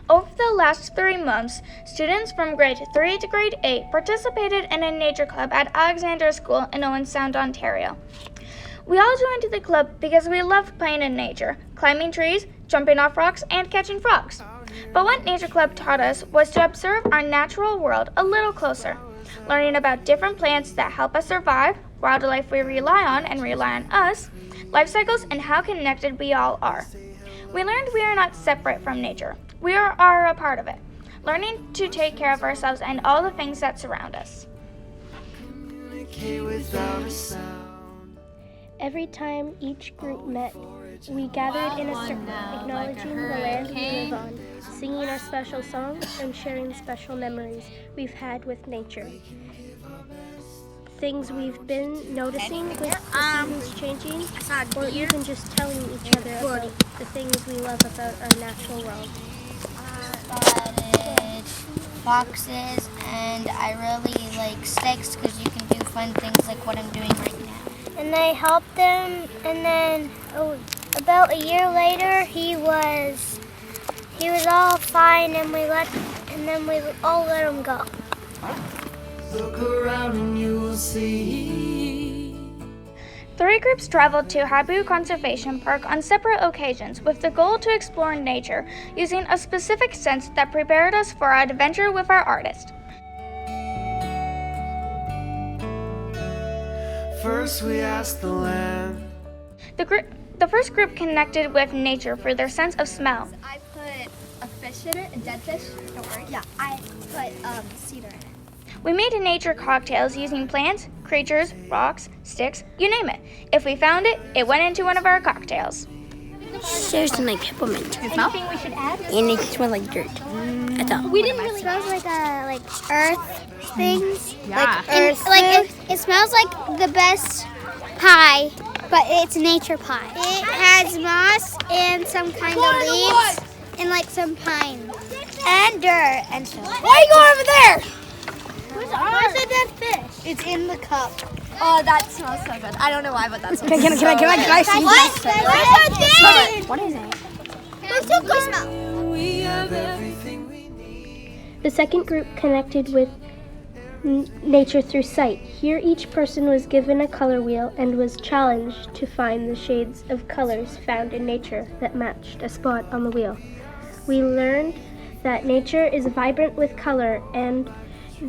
Over the last 3 months, students from grade 3 to grade 8 participated in a nature club at Alexandra School in Owen Sound, Ontario. We all joined the club because we love playing in nature, climbing trees, jumping off rocks, and catching frogs. But what Nature Club taught us was to observe our natural world a little closer, learning about different plants that help us survive, wildlife we rely on and rely on us, life cycles, and how connected we all are. We learned we are not separate from nature. We are a part of it, learning to take care of ourselves and all the things that surround us. Every time each group met, we gathered in a circle, acknowledging the land we live on, singing our special songs, and sharing special memories we've had with nature. Things we've been noticing with the seasons changing, or even just telling each other about the things we love about our natural world. Spotted foxes, and I really like sticks because you can do fun things like what I'm doing right now. And I helped him, and then about a year later, he was all fine, and then we all let him go. Look around and you will see. 3 groups traveled to Habu Conservation Park on separate occasions with the goal to explore nature using a specific sense that prepared us for our adventure with our artist. First we asked the land. The first group connected with nature through their sense of smell. I put a fish in it, a dead fish. Don't worry. Yeah, I put cedar in it. We made nature cocktails using plants, creatures, rocks, sticks, you name it. If we found it, it went into one of our cocktails. There's some like peppermint. Anything we should add? And it smells like dirt. That's all. We didn't really. It smells like earth things. Yeah. It smells like the best pie, but it's nature pie. It has moss and some kind of leaves and like some pine and dirt and stuff. Why are you going over there? Where's the dead fish? It's in the cup. Oh, that smells so good. I don't know why, but that smells Can I see What? What is it? Let's do good smell. We have everything we need. The second group connected with nature through sight. Here each person was given a color wheel and was challenged to find the shades of colors found in nature that matched a spot on the wheel. We learned that nature is vibrant with color and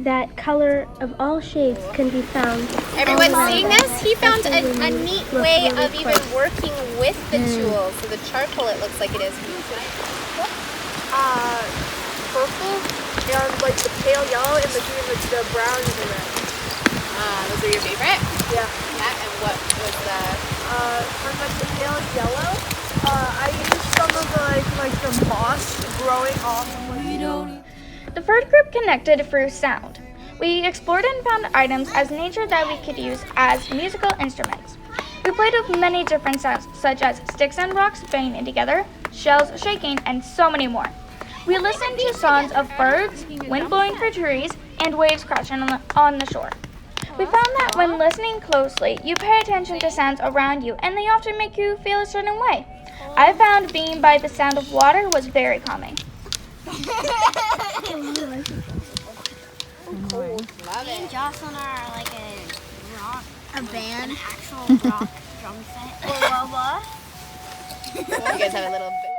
that color of all shades can be found. Everyone all seeing around this? us, He found especially a when we neat look way really of even close. working with the tools. So the charcoal, it looks like it is. Purple and like the pale yellow and the green, like the brown and the red. Those are your favorite? Yeah. Yeah, and what was the... For like the pale yellow, I used some of the moss growing off of We don't The third group connected through sound. We explored and found items as nature that we could use as musical instruments. We played with many different sounds, such as sticks and rocks banging together, shells shaking, and so many more. We listened to songs of birds, wind blowing through trees, and waves crashing on the shore. We found that when listening closely, you pay attention to sounds around you, and they often make you feel a certain way. I found being by the sound of water was very calming. Love it. Jocelyn are like a band, an actual rock drum set. You guys have a little bit.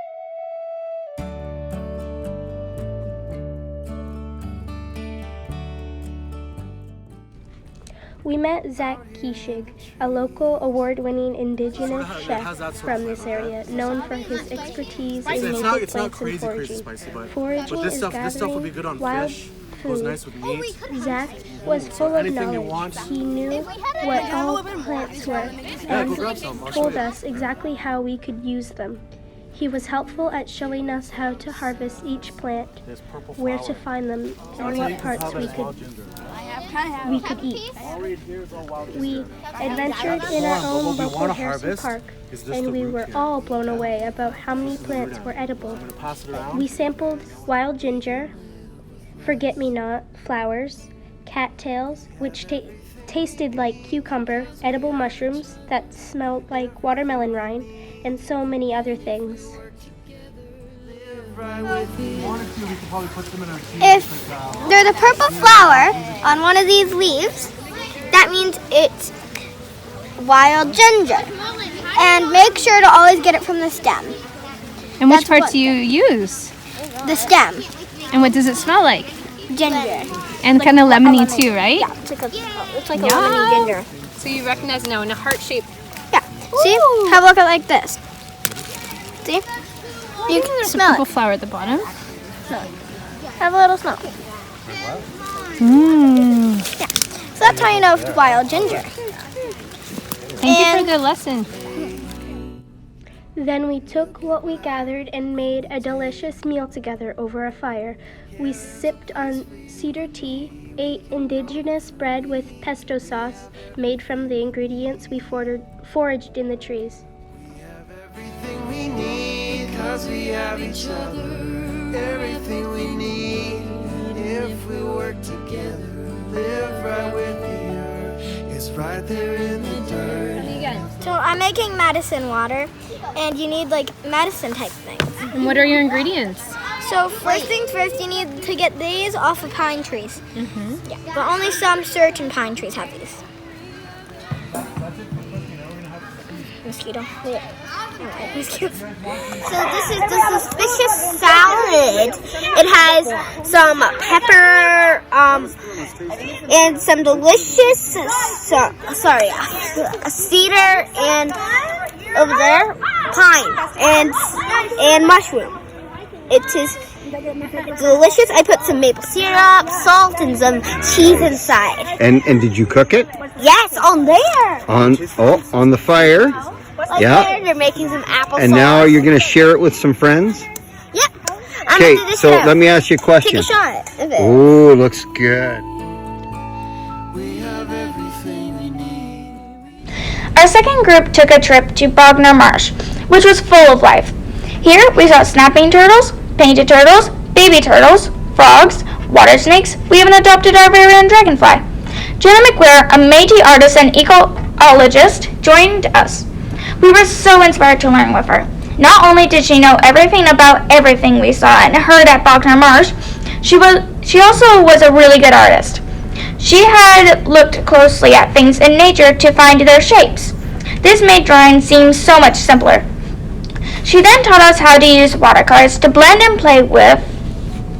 We met Zach Kishig, a local award-winning indigenous chef from this area, known for his expertise in native plants and foraging. Foraging is gathering wild food. Zach was full of knowledge. He knew what all plants were and told us exactly how we could use them. He was helpful at showing us how to harvest each plant, where to find them, and what parts we could eat. We adventured in our own local Harrison Park, and we were all blown away about how many plants were edible. We sampled wild ginger, forget-me-not flowers, cattails, which tasted like cucumber, edible mushrooms that smelled like watermelon rind, and so many other things. If there's a purple flower on one of these leaves, that means it's wild ginger. And make sure to always get it from the stem. And which part do you use? The stem. And what does it smell like? Ginger. And kind of lemony too, right? Yeah, it's like a lemony ginger. So you recognize now in a heart shape. Yeah. See? Have a look at it like this. See? You can There's smell a purple it. flower at the bottom. Have a little smell. Mmm. Yeah. So that's how you know if it's wild ginger. Thank you for the lesson. Then we took what we gathered and made a delicious meal together over a fire. We sipped on cedar tea, ate indigenous bread with pesto sauce made from the ingredients we foraged in the trees. Everything we need, 'cause we have each other. Everything we need, if we work together, live right with the earth. It's right there in the dirt. So I'm making medicine water, and you need like medicine type things. And what are your ingredients? So first things first, you need to get these off of pine trees. Yeah, but only some certain pine trees have these. Mosquito. Yeah. Mosquitoes. So this is the suspicious salad. It has some pepper, and some delicious, cedar, and over there, pine, and mushroom. It is delicious. I put some maple syrup, salt, and some cheese inside. And did you cook it? Yes, on there. On the fire? Yeah. There, they're making some applesauce. And now you're going to share it with some friends? Yep. I'm Okay, gonna do this so now. let me ask you a question. Take a shot of it. Ooh, looks good. We have everything we need. Our second group took a trip to Bogner Marsh, which was full of life. Here we saw snapping turtles, painted turtles, baby turtles, frogs, water snakes. We even adopted our very own dragonfly. Jenna McWare, a Métis artist and ecologist, joined us. We were so inspired to learn with her. Not only did she know everything about everything we saw and heard at Bogner Marsh, she also was a really good artist. She had looked closely at things in nature to find their shapes. This made drawing seem so much simpler. She then taught us how to use watercolors to blend and play with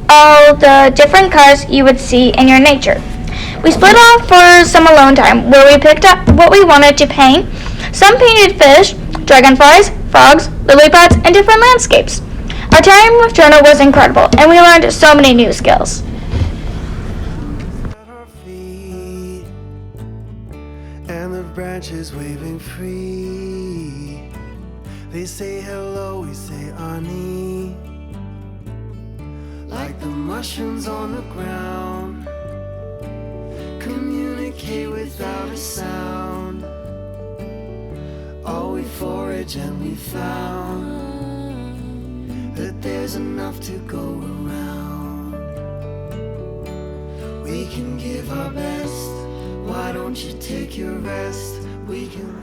all the different colors you would see in your nature. We split off for some alone time where we picked up what we wanted to paint. Some painted fish, dragonflies, frogs, lily pads, and different landscapes. Our time with Jonah was incredible, and we learned so many new skills. At our feet, and the branches waving free. They say hello, we say Ani. Like the mushrooms on the ground, communicate without a sound. Oh, we forage and we found that there's enough to go around. We can give our best. Why don't you take your rest? We can.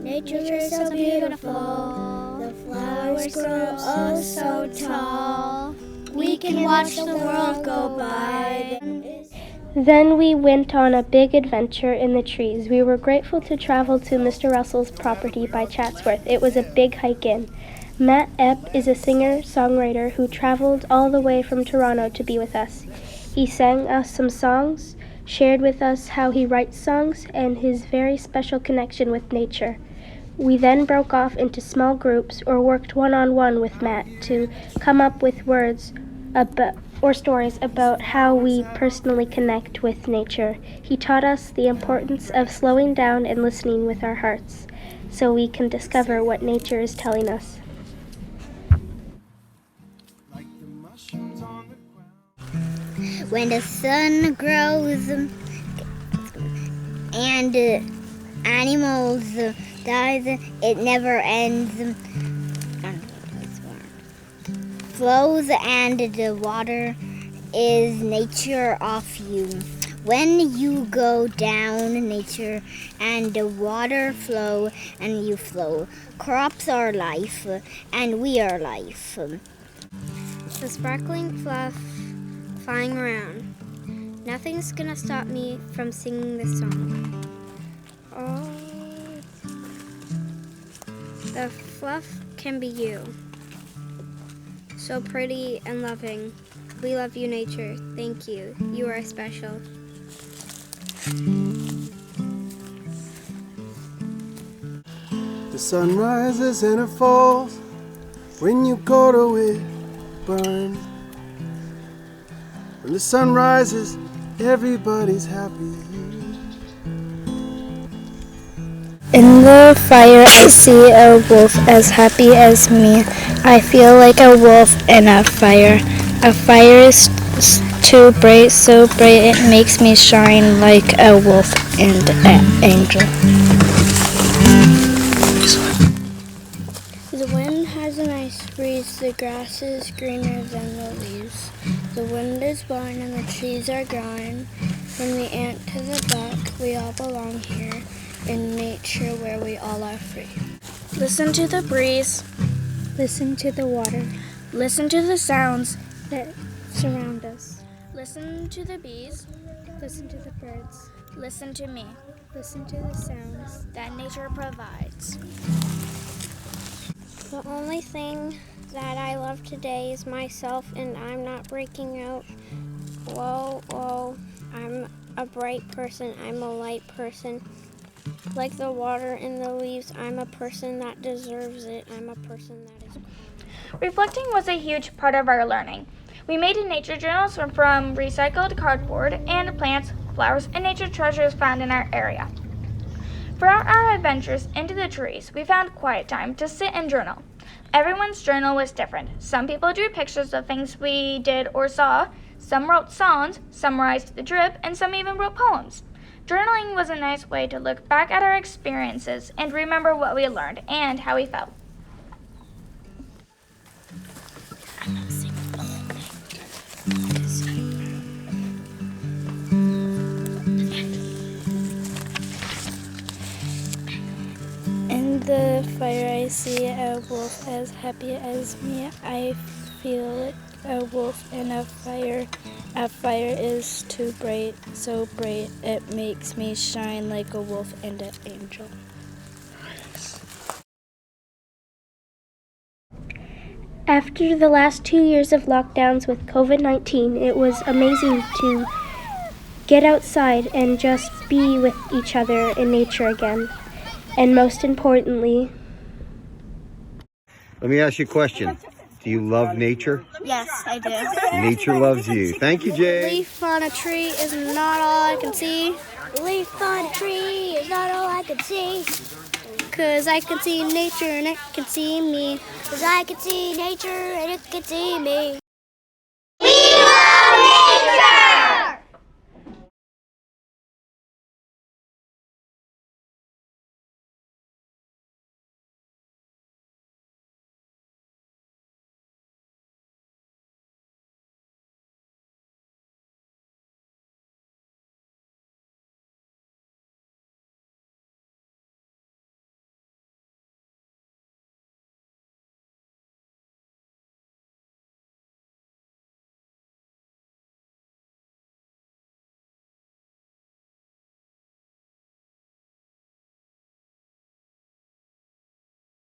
Nature is so beautiful. The flowers grow oh so tall. We can watch the world go by. Then we went on a big adventure in the trees. We were grateful to travel to Mr. Russell's property by Chatsworth. It was a big hike in. Matt Epp is a singer-songwriter who traveled all the way from Toronto to be with us. He sang us some songs, shared with us how he writes songs, and his very special connection with nature. We then broke off into small groups or worked one-on-one with Matt to come up with words or stories about how we personally connect with nature. He taught us the importance of slowing down and listening with our hearts so we can discover what nature is telling us. When the sun grows and animals dies, it never ends. Flows and the water is nature of you. When you go down in nature and the water flow and you flow, crops are life and we are life. The sparkling fluff flying around. Nothing's gonna stop me from singing this song. Oh, the fluff can be you. So pretty and loving. We love you, nature. Thank you. You are special. The sun rises and it falls. When you go to it, burn. When the sun rises, everybody's happy. In the fire, I see a wolf as happy as me. I feel like a wolf in a fire. A fire is too bright, so bright it makes me shine like a wolf and an angel. The wind has a nice breeze. The grass is greener than the leaves. The wind is blowing and the trees are growing. From the ant to the buck, we all belong here. In nature where we all are free. Listen to the breeze. Listen to the water Listen to the sounds. that surround us. Listen to the bees. Listen to the birds. Listen to me. Listen to the sounds. That nature provides. The only thing that I love today is myself, and I'm not breaking out. Whoa, whoa, I'm a bright person. I'm a light person. Like the water and the leaves, I'm a person that deserves it. I'm a person that is. Reflecting was a huge part of our learning. We made nature journals from recycled cardboard and plants, flowers, and nature treasures found in our area. Throughout our adventures into the trees, we found quiet time to sit and journal. Everyone's journal was different. Some people drew pictures of things we did or saw, some wrote songs, summarized the trip, and some even wrote poems. Journaling was a nice way to look back at our experiences and remember what we learned and how we felt. In the fire, I see a wolf as happy as me. I feel like a wolf in a fire. A fire is too bright, so bright it makes me shine like a wolf and an angel. After the last 2 years of lockdowns with COVID-19, it was amazing to get outside and just be with each other in nature again. And most importantly, Let me ask you a question. Do you love nature? Yes, I do. Nature loves you. Thank you, Jay. leaf on a tree is not all I can see. Leaf on a tree is not all I can see. 'Cause I can see nature and it can see me. 'Cause I can see nature and it can see me.